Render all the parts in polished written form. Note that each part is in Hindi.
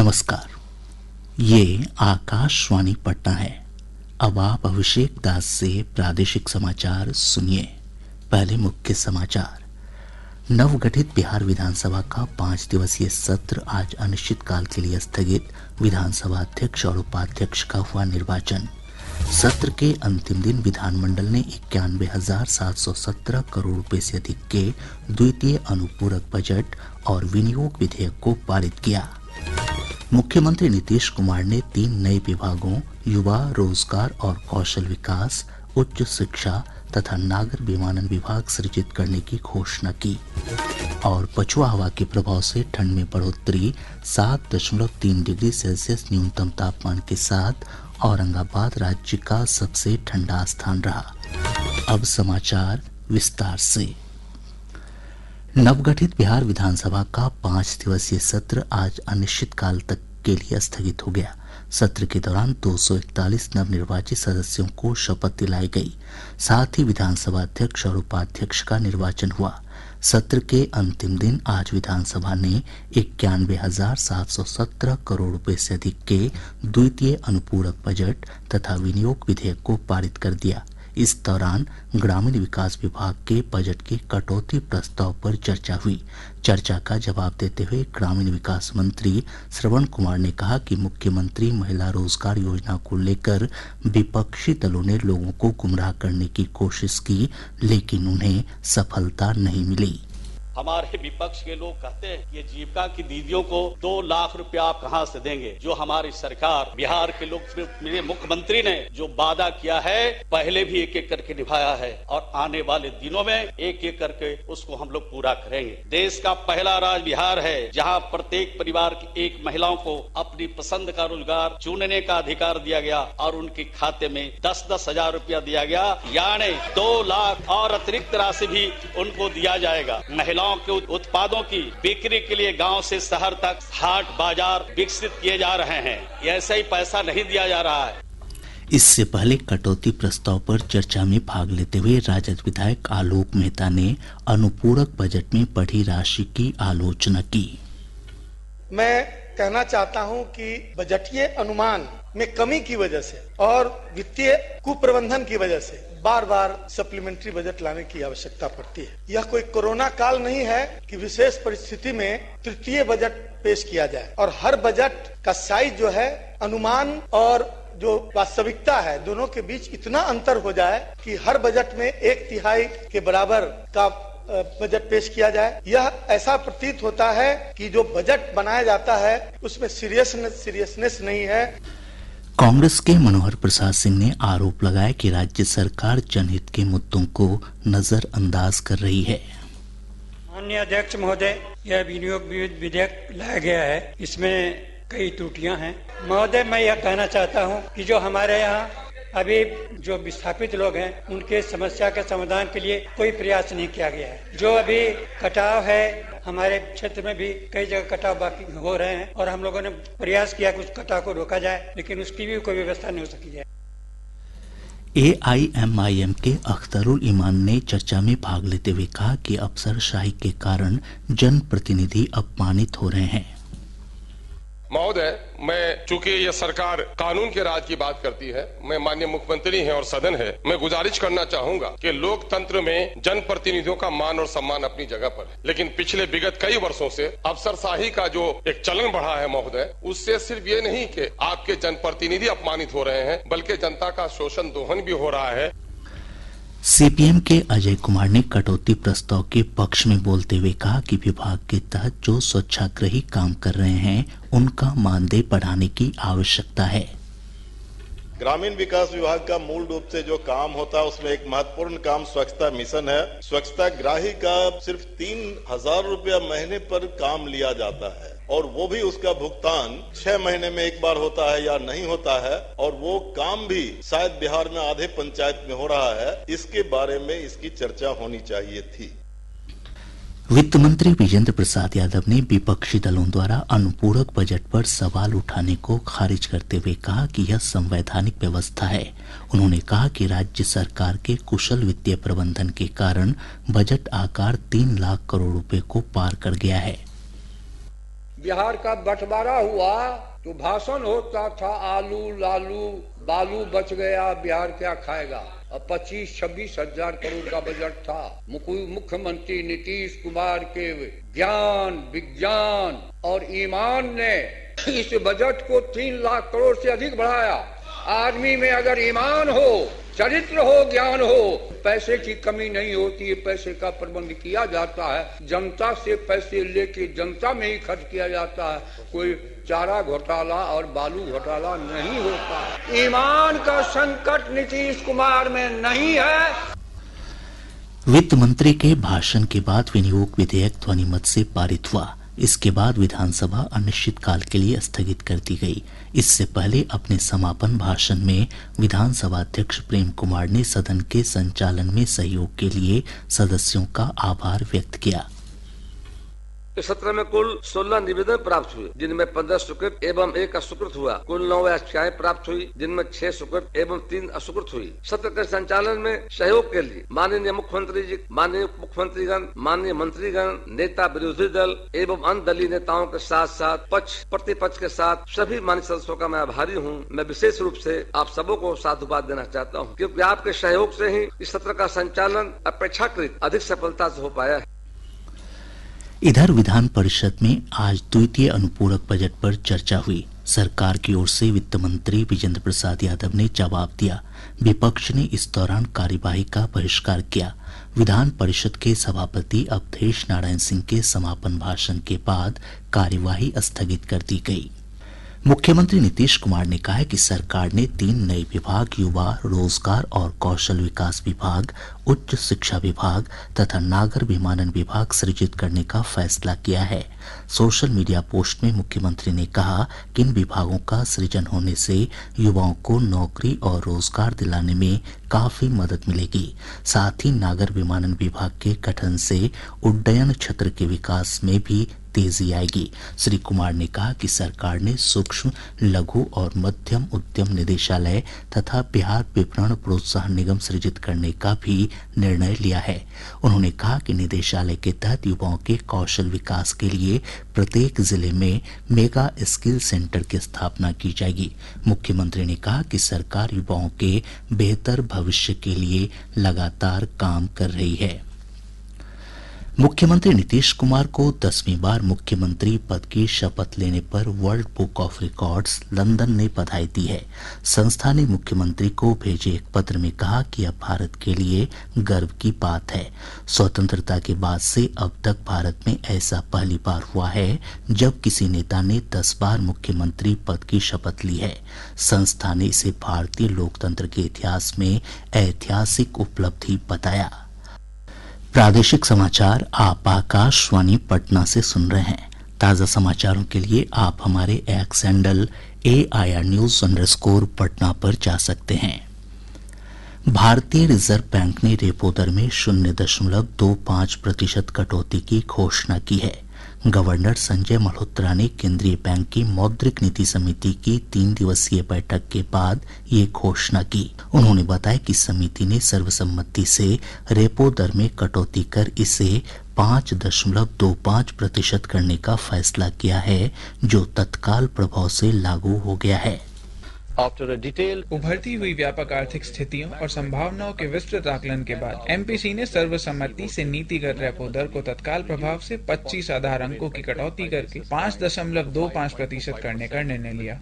नमस्कार। ये आकाशवाणी पटना है। अब आप अभिषेक दास से प्रादेशिक समाचार सुनिए। पहले मुख्य समाचार। नवगठित बिहार विधानसभा का 5 दिवसीय सत्र आज अनिश्चितकाल के लिए स्थगित। विधानसभा अध्यक्ष और उपाध्यक्ष का हुआ निर्वाचन। सत्र के अंतिम दिन विधानमंडल ने 91,717 करोड़ रुपए से अधिक के द्वितीय अनुपूरक बजट और विनियोग विधेयक को पारित किया। मुख्यमंत्री नीतीश कुमार ने 3 नए विभागों युवा, रोजगार और कौशल विकास, उच्च शिक्षा तथा नागर विमानन विभाग सृजित करने की घोषणा की। और पछुआ हवा के प्रभाव से ठंड में बढ़ोतरी। 7.3 डिग्री सेल्सियस न्यूनतम तापमान के साथ औरंगाबाद राज्य का सबसे ठंडा स्थान रहा। अब समाचार विस्तार से। नवगठित बिहार विधानसभा का 5 दिवसीय सत्र आज अनिश्चितकाल तक के लिए स्थगित हो गया। सत्र के दौरान 241 नवनिर्वाचित सदस्यों को शपथ दिलाई गई। साथ ही विधानसभा अध्यक्ष और उपाध्यक्ष का निर्वाचन हुआ। सत्र के अंतिम दिन आज विधानसभा ने 91,717 करोड़ रुपए से अधिक के द्वितीय अनुपूरक बजट तथा विनियोग विधेयक को पारित कर दिया। इस दौरान ग्रामीण विकास विभाग के बजट की कटौती प्रस्ताव पर चर्चा हुई। चर्चा का जवाब देते हुए ग्रामीण विकास मंत्री श्रवण कुमार ने कहा कि मुख्यमंत्री महिला रोजगार योजना को लेकर विपक्षी दलों ने लोगों को गुमराह करने की कोशिश की, लेकिन उन्हें सफलता नहीं मिली। हमारे विपक्ष के लोग कहते हैं ये जीविका की दीदियों को 2 लाख रुपया आप कहां से देंगे। जो हमारी सरकार, बिहार के लोग, मेरे मुख्यमंत्री ने जो वादा किया है पहले भी एक एक करके निभाया है और आने वाले दिनों में एक एक करके उसको हम लोग पूरा करेंगे। देश का पहला राज्य बिहार है जहां प्रत्येक परिवार की एक महिलाओं को अपनी पसंद का रोजगार चुनने का अधिकार दिया गया और उनके खाते में 10-10 हजार रुपया दिया गया, यानी 2 लाख और अतिरिक्त राशि भी उनको दिया जाएगा। महिलाओं के उत्पादों की बिक्री के लिए गांव से शहर तक हाट बाजार विकसित किए जा रहे हैं। ऐसा ही पैसा नहीं दिया जा रहा है। इससे पहले कटौती प्रस्ताव पर चर्चा में भाग लेते हुए राजद विधायक आलोक मेहता ने अनुपूरक बजट में बढ़ी राशि की आलोचना की। मैं कहना चाहता हूं कि बजटीय अनुमान में कमी की वजह से और वित्तीय कुप्रबंधन की वजह से बार बार सप्लीमेंट्री बजट लाने की आवश्यकता पड़ती है। यह कोई कोरोना काल नहीं है कि विशेष परिस्थिति में तृतीय बजट पेश किया जाए और हर बजट का साइज जो है अनुमान और जो वास्तविकता है दोनों के बीच इतना अंतर हो जाए कि हर बजट में 1/3 के बराबर का बजट पेश किया जाए। यह ऐसा प्रतीत होता है कि जो बजट बनाया जाता है उसमें सीरियसनेस नहीं है। कांग्रेस के मनोहर प्रसाद सिंह ने आरोप लगाया कि राज्य सरकार जनहित के मुद्दों को नजरअंदाज कर रही है। माननीय अध्यक्ष महोदय, यह विनियोग विधेयक लाया गया है, इसमें कई त्रुटियां हैं। महोदय, मैं यह कहना चाहता हूं कि जो हमारे यहाँ अभी जो विस्थापित लोग हैं उनके समस्या के समाधान के लिए कोई प्रयास नहीं किया गया है। जो अभी कटाव है हमारे क्षेत्र में भी कई जगह कटाव बाकी हो रहे हैं और हम लोगों ने प्रयास किया कि उस कटाव को रोका जाए, लेकिन उसकी भी कोई व्यवस्था नहीं हो सकी है। AIMIM के अख्तरुल ईमान ने चर्चा में भाग लेते हुए कहा कि अफसरशाही के कारण जनप्रतिनिधि अपमानित हो रहे हैं। महोदय, मैं चूंकि यह सरकार कानून के राज की बात करती है, मैं माननीय मुख्यमंत्री हैं और सदन है, मैं गुजारिश करना चाहूंगा कि लोकतंत्र में जनप्रतिनिधियों का मान और सम्मान अपनी जगह पर है, लेकिन पिछले विगत कई वर्षों से अफसरशाही का जो एक चलन बढ़ा है महोदय, उससे सिर्फ ये नहीं कि आपके जनप्रतिनिधि अपमानित हो रहे हैं बल्कि जनता का शोषण दोहन भी हो रहा है। सीपीएम के अजय कुमार ने कटौती प्रस्ताव के पक्ष में बोलते हुए कहा कि विभाग के तहत जो स्वच्छाग्रही काम कर रहे हैं उनका मानदेय बढ़ाने की आवश्यकता है। ग्रामीण विकास विभाग का मूल रूप से जो काम होता है उसमें एक महत्वपूर्ण काम स्वच्छता मिशन है। स्वच्छता ग्राही का सिर्फ 3,000 रुपया महीने पर काम लिया जाता है और वो भी उसका भुगतान 6 महीने में एक बार होता है या नहीं होता है, और वो काम भी शायद बिहार में आधे पंचायत में हो रहा है। इसके बारे में इसकी चर्चा होनी चाहिए थी। वित्त मंत्री विजेंद्र प्रसाद यादव ने विपक्षी दलों द्वारा अनुपूरक बजट पर सवाल उठाने को खारिज करते हुए कहा कि यह संवैधानिक व्यवस्था है। उन्होंने कहा कि राज्य सरकार के कुशल वित्तीय प्रबंधन के कारण बजट आकार 3 लाख करोड़ रुपए को पार कर गया है। बिहार का बंटवारा हुआ तो भाषण होता था, आलू लालू बालू बच गया, बिहार क्या खाएगा। और 25-26 हजार करोड़ का बजट था। मुख्यमंत्री नीतीश कुमार के ज्ञान, विज्ञान और ईमान ने इस बजट को 3 लाख करोड़ से अधिक बढ़ाया। आदमी में अगर ईमान हो, चरित्र हो, ज्ञान हो, पैसे की कमी नहीं होती है। पैसे का प्रबंध किया जाता है, जनता से पैसे लेके जनता में ही खर्च किया जाता है। कोई चारा घोटाला और बालू घोटाला नहीं होता। ईमान का संकट नीतीश कुमार में नहीं है। वित्त मंत्री के भाषण के बाद विनियोग विधेयक ध्वनिमत से पारित हुआ। इसके बाद विधानसभा अनिश्चितकाल के लिए स्थगित कर दी गई। इससे पहले अपने समापन भाषण में विधानसभा अध्यक्ष प्रेम कुमार ने सदन के संचालन में सहयोग के लिए सदस्यों का आभार व्यक्त किया। इस सत्र में कुल 16 निवेदन प्राप्त हुए, जिनमें 15 स्वीकृत एवं 1 अस्वीकृत हुआ। कुल 9 याचिकाएं प्राप्त हुई, जिनमें 6 स्वीकृत एवं 3 अस्वीकृत हुई। सत्र के संचालन में सहयोग के लिए माननीय मुख्यमंत्री जी, माननीय मुख्यमंत्रीगण, माननीय मंत्रीगण, नेता विरोधी दल एवं अन्य दलीय नेताओं के साथ साथ पक्ष प्रतिपक्ष के साथ सभी माननीय सदस्यों का मैं आभारी हूँ। मैं विशेष रूप से आप सबों को साधुवाद देना चाहता हूँ, क्योंकि आपके सहयोग से ही इस सत्र का संचालन अपेक्षाकृत अधिक सफलता से हो पाया है। इधर विधान परिषद में आज द्वितीय अनुपूरक बजट पर चर्चा हुई। सरकार की ओर से वित्त मंत्री विजेंद्र प्रसाद यादव ने जवाब दिया। विपक्ष ने इस दौरान कार्यवाही का बहिष्कार किया। विधान परिषद के सभापति अवधेश नारायण सिंह के समापन भाषण के बाद कार्यवाही स्थगित कर दी गई। मुख्यमंत्री नीतीश कुमार ने कहा है कि सरकार ने 3 नए विभाग, युवा रोजगार और कौशल विकास विभाग, उच्च शिक्षा विभाग तथा नागर विमानन विभाग सृजित करने का फैसला किया है। सोशल मीडिया पोस्ट में मुख्यमंत्री ने कहा कि इन विभागों का सृजन होने से युवाओं को नौकरी और रोजगार दिलाने में काफी मदद मिलेगी। साथ ही नागर विमानन विभाग के गठन से उड्डयन क्षेत्र के विकास में भी तेजी आएगी। श्री कुमार ने कहा कि सरकार ने सूक्ष्म, लघु और मध्यम उद्यम निदेशालय तथा बिहार विपणन प्रोत्साहन निगम सृजित करने का भी निर्णय लिया है। उन्होंने कहा कि निदेशालय के तहत युवाओं के कौशल विकास के लिए प्रत्येक जिले में मेगा स्किल सेंटर की स्थापना की जाएगी। मुख्यमंत्री ने कहा कि सरकार युवाओं के बेहतर भविष्य के लिए लगातार काम कर रही है। मुख्यमंत्री नीतीश कुमार को 10वीं बार मुख्यमंत्री पद की शपथ लेने पर world book of records London ने बधाई दी है। संस्था ने मुख्यमंत्री को भेजे एक पत्र में कहा कि यह भारत के लिए गर्व की बात है। स्वतंत्रता के बाद से अब तक भारत में ऐसा पहली बार हुआ है जब किसी नेता ने 10 बार मुख्यमंत्री पद की शपथ ली है। संस्था ने इसे भारतीय लोकतंत्र के इतिहास में ऐतिहासिक उपलब्धि बताया। प्रादेशिक समाचार आप आकाशवाणी पटना से सुन रहे हैं। ताज़ा समाचारों के लिए आप हमारे एक्स हैंडल AIR News _ पर जा सकते हैं। भारतीय रिजर्व बैंक ने रेपो दर में 0.25% कटौती की घोषणा की है। गवर्नर संजय मल्होत्रा ने केंद्रीय बैंक की मौद्रिक नीति समिति की 3 दिवसीय बैठक के बाद ये घोषणा की। उन्होंने बताया कि समिति ने सर्वसम्मति से रेपो दर में कटौती कर इसे 5.25% करने का फैसला किया है, जो तत्काल प्रभाव से लागू हो गया है। उभरती हुई व्यापक आर्थिक स्थितियों और संभावनाओं के विस्तृत आकलन के बाद MPC ने सर्वसम्मति से नीतिगत रेपो दर को तत्काल प्रभाव से 25 आधार अंकों की कटौती करके 5.25% करने का निर्णय लिया।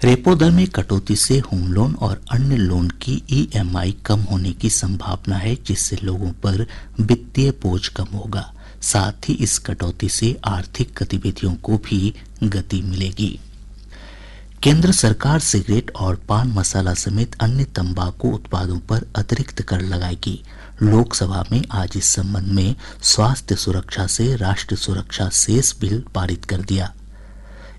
रेपो दर में कटौती से होम लोन और अन्य लोन की EMI कम होने की संभावना है, जिससे लोगों पर वित्तीय बोझ कम होगा। साथ ही इस कटौती से आर्थिक गतिविधियों को भी गति मिलेगी। केंद्र सरकार सिगरेट और पान मसाला समेत अन्य तंबाकू उत्पादों पर अतिरिक्त कर लगाएगी। लोकसभा में आज इस संबंध में स्वास्थ्य सुरक्षा से राष्ट्रीय सुरक्षा शेष बिल पारित कर दिया।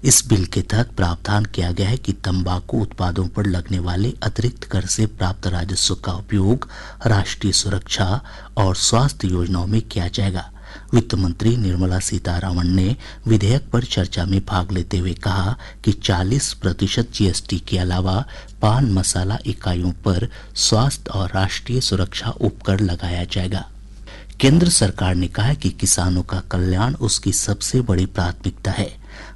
इस बिल के तहत प्रावधान किया गया है कि तंबाकू उत्पादों पर लगने वाले अतिरिक्त कर से प्राप्त राजस्व का उपयोग राष्ट्रीय सुरक्षा और स्वास्थ्य योजनाओं में किया जाएगा। वित्त मंत्री निर्मला सीतारमण ने विधेयक पर चर्चा में भाग लेते हुए कहा कि 40% GST के अलावा पान मसाला इकाइयों पर स्वास्थ्य और राष्ट्रीय सुरक्षा उपकर लगाया जाएगा। केंद्र सरकार ने कहा है कि किसानों का कल्याण उसकी सबसे बड़ी प्राथमिकता है।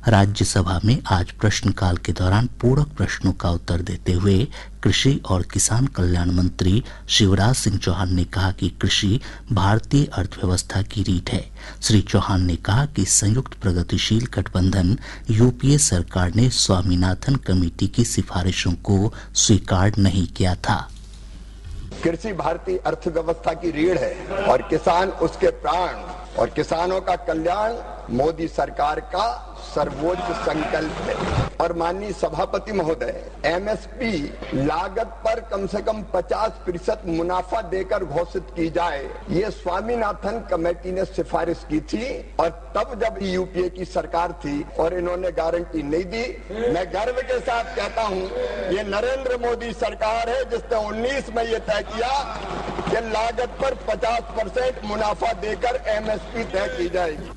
राज्यसभा में आज प्रश्नकाल के दौरान पूरक प्रश्नों का उत्तर देते हुए कृषि और किसान कल्याण मंत्री शिवराज सिंह चौहान ने कहा कि कृषि भारतीय अर्थव्यवस्था की रीढ़ है। श्री चौहान ने कहा कि संयुक्त प्रगतिशील गठबंधन यूपीए सरकार ने स्वामीनाथन कमेटी की सिफारिशों को स्वीकार नहीं किया था। कृषि भारतीय अर्थव्यवस्था की रीढ़ है और किसान उसके प्राण, और किसानों का कल्याण मोदी सरकार का सर्वोच्च संकल्प है। और माननीय सभापति महोदय, एमएसपी लागत पर कम से कम 50% मुनाफा देकर घोषित की जाए, ये स्वामीनाथन कमेटी ने सिफारिश की थी। और तब जब यूपीए की सरकार थी और इन्होंने गारंटी नहीं दी। मैं गर्व के साथ कहता हूं, ये नरेंद्र मोदी सरकार है जिसने 19 में ये तय किया कि लागत पर 50% मुनाफा देकर एमएसपी तय की जाएगी।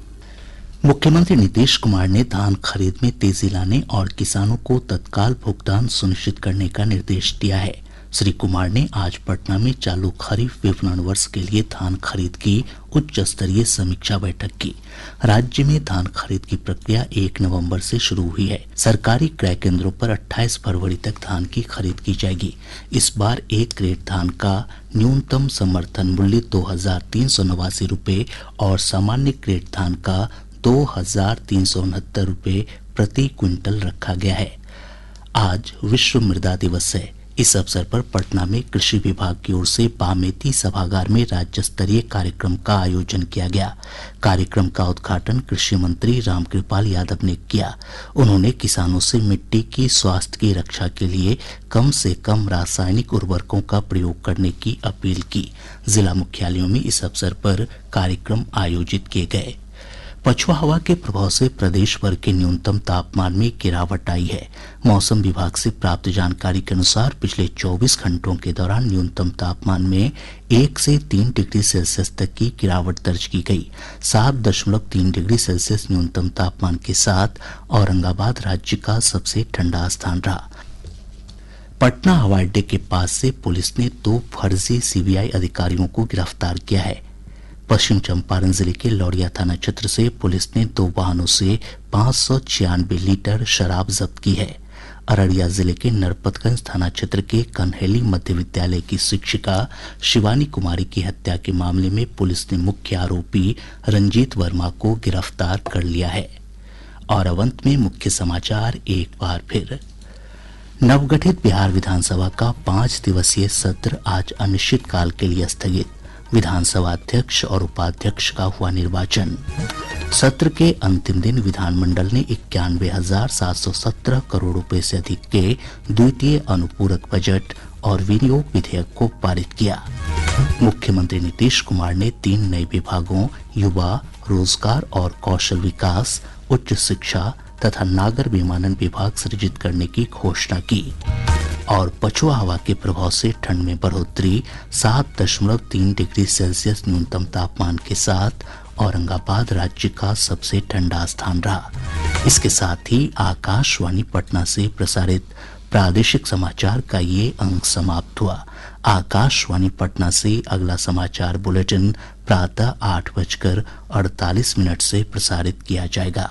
मुख्यमंत्री नीतीश कुमार ने धान खरीद में तेजी लाने और किसानों को तत्काल भुगतान सुनिश्चित करने का निर्देश दिया है। श्री कुमार ने आज पटना में चालू खरीफ विपणन वर्ष के लिए धान खरीद की उच्च स्तरीय समीक्षा बैठक की। राज्य में धान खरीद की प्रक्रिया 1 नवंबर से शुरू हुई है। सरकारी क्रय केंद्रों पर 28 फरवरी तक धान की खरीद की जाएगी। इस बार 1 क्रेट धान का न्यूनतम समर्थन मूल्य 2389 रुपये और सामान्य क्रेट धान का 2369 रुपये प्रति क्विंटल रखा गया है। आज विश्व मृदा दिवस है। इस अवसर पर पटना में कृषि विभाग की ओर से बामेती सभागार में राज्य स्तरीय कार्यक्रम का आयोजन किया गया। कार्यक्रम का उद्घाटन कृषि मंत्री रामकृपाल यादव ने किया। उन्होंने किसानों से मिट्टी की स्वास्थ्य की रक्षा के लिए कम से कम रासायनिक उर्वरकों का प्रयोग करने की अपील की। जिला मुख्यालयों में इस अवसर पर कार्यक्रम आयोजित किए गए। पछुआ हवा के प्रभाव से प्रदेश भर के न्यूनतम तापमान में गिरावट आई है। मौसम विभाग से प्राप्त जानकारी के अनुसार पिछले 24 घंटों के दौरान न्यूनतम तापमान में 1 से 3 डिग्री सेल्सियस तक की गिरावट दर्ज की गई। 7.3 डिग्री सेल्सियस न्यूनतम तापमान के साथ औरंगाबाद राज्य का सबसे ठंडा स्थान रहा। पटना हवाई अड्डे के पास से पुलिस ने 2 फर्जी सीबीआई अधिकारियों को गिरफ्तार किया है। पश्चिम चंपारण जिले के लौरिया थाना क्षेत्र से पुलिस ने 2 वाहनों से 596 लीटर शराब जब्त की है। अररिया जिले के नरपतगंज थाना क्षेत्र के कन्हेली मध्य विद्यालय की शिक्षिका शिवानी कुमारी की हत्या के मामले में पुलिस ने मुख्य आरोपी रंजीत वर्मा को गिरफ्तार कर लिया है। और अब अंत में मुख्य समाचार एक बार फिर। नवगठित बिहार विधानसभा का 5 दिवसीय सत्र आज अनिश्चितकाल के लिए स्थगित। विधानसभा अध्यक्ष और उपाध्यक्ष का हुआ निर्वाचन। सत्र के अंतिम दिन विधानमंडल ने 91,717 करोड़ रुपए से अधिक के द्वितीय अनुपूरक बजट और विनियोग विधेयक को पारित किया। मुख्यमंत्री नीतीश कुमार ने 3 नए विभागों युवा, रोजगार और कौशल विकास, उच्च शिक्षा तथा नागर विमानन विभाग सृजित करने की घोषणा की। और पछुआ हवा के प्रभाव से ठंड में बढ़ोतरी, 7.3 डिग्री सेल्सियस न्यूनतम तापमान के साथ औरंगाबाद राज्य का सबसे ठंडा स्थान रहा। इसके साथ ही आकाशवाणी पटना से प्रसारित प्रादेशिक समाचार का ये अंक समाप्त हुआ। आकाशवाणी पटना से अगला समाचार बुलेटिन प्रातः 8:48 से प्रसारित किया जाएगा।